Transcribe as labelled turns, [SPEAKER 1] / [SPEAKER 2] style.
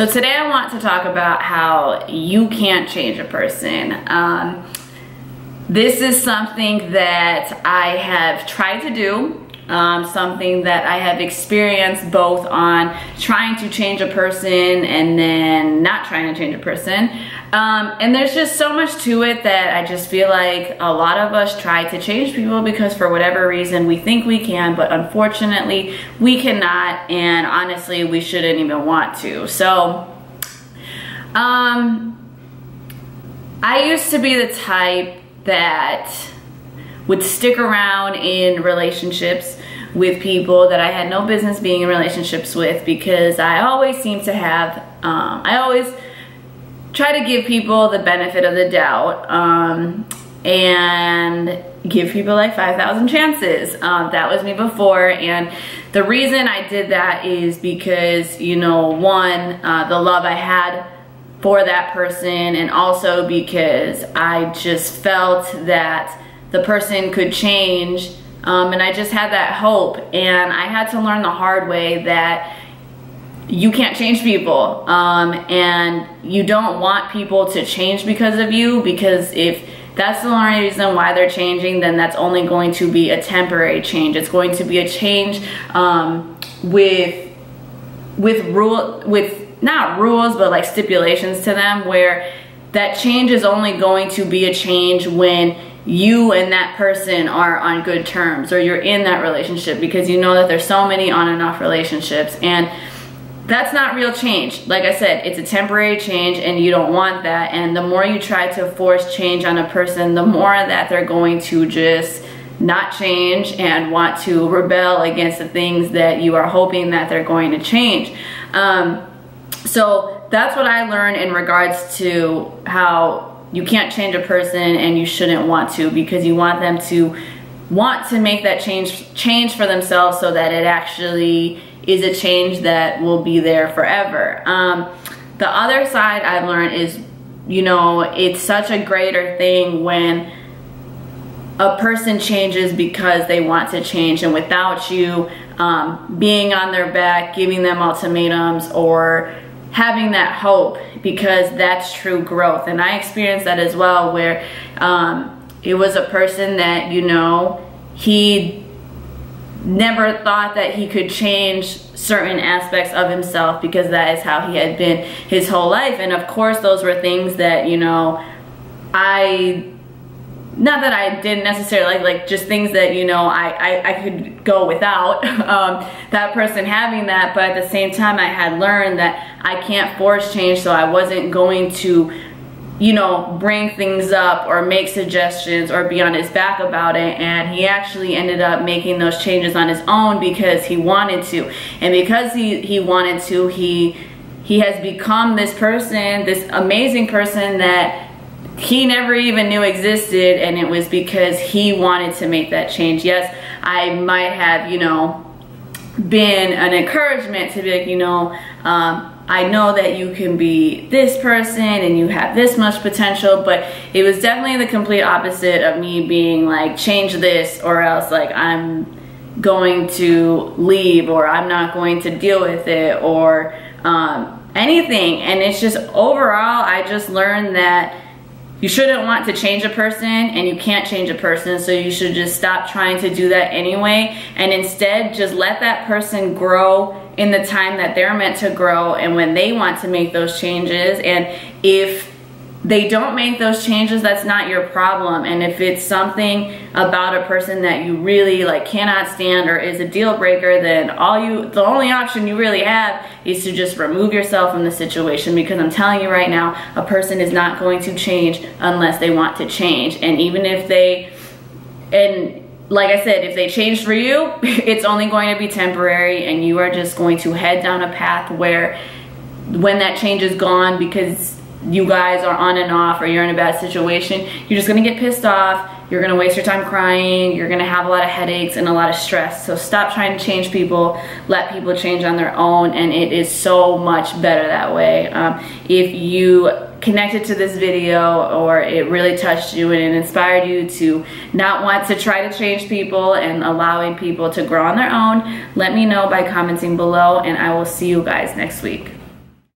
[SPEAKER 1] So today I want to talk about how you can't change a person. This is something that I have tried to do, something that I have experienced both on trying to change a person and then not trying to change a person. And there's just so much to it that I just feel like a lot of us try to change people because for whatever reason we think we can, but unfortunately we cannot, and honestly we shouldn't even want to. So I used to be the type that would stick around in relationships with people that I had no business being in relationships with, because I always seem to have, I always try to give people the benefit of the doubt and give people like 5,000 chances. That was me before, and the reason I did that is because, you know, one, the love I had for that person, and also because I just felt that the person could change, and I just had that hope. And I had to learn the hard way that you can't change people, and you don't want people to change because of you, because if that's the only reason why they're changing, then that's only going to be a temporary change. It's going to be a change with not rules, but like stipulations to them, where that change is only going to be a change when you and that person are on good terms, or you're in that relationship, because you know that there's so many on and off relationships, and that's not real change. Like I said, it's a temporary change, and you don't want that. And the more you try to force change on a person, the more that they're going to just not change and want to rebel against the things that you are hoping that they're going to change. So that's what I learned in regards to how you can't change a person, and you shouldn't want to, because you want them to make that change for themselves, so that it actually is a change that will be there forever. The other side I've learned is, you know, it's such a greater thing when a person changes because they want to change, and without you being on their back, giving them ultimatums, or having that hope, because that's true growth. And I experienced that as well, where it was a person that, you know, he never thought that he could change certain aspects of himself, because that is how he had been his whole life. And of course those were things that, you know, not that I didn't necessarily like just things that, you know, I could go without that person having that, but at the same time I had learned that I can't force change, so I wasn't going to, you know, bring things up or make suggestions or be on his back about it. And he actually ended up making those changes on his own because he wanted to. And because he wanted to, he has become this person, this amazing person that he never even knew existed, and it was because he wanted to make that change. Yes, I might have, you know, been an encouragement to be like, you know, I know that you can be this person and you have this much potential, but it was definitely the complete opposite of me being like, change this or else like I'm going to leave, or I'm not going to deal with it, or anything. And it's just overall, I just learned that you shouldn't want to change a person, and you can't change a person, so you should just stop trying to do that anyway, and instead just let that person grow in the time that they're meant to grow and when they want to make those changes. And if they don't make those changes, that's not your problem. And if it's something about a person that you really like cannot stand or is a deal breaker, then the only option you really have is to just remove yourself from the situation, because I'm telling you right now, a person is not going to change unless they want to change. And even if like I said, if they change for you, it's only going to be temporary, and you are just going to head down a path where when that change is gone, because you guys are on and off, or you're in a bad situation, you're just gonna get pissed off, you're gonna waste your time crying, you're gonna have a lot of headaches and a lot of stress. So stop trying to change people, let people change on their own, and it is so much better that way. If you connected to this video, or it really touched you and it inspired you to not want to try to change people and allowing people to grow on their own, let me know by commenting below, and I will see you guys next week.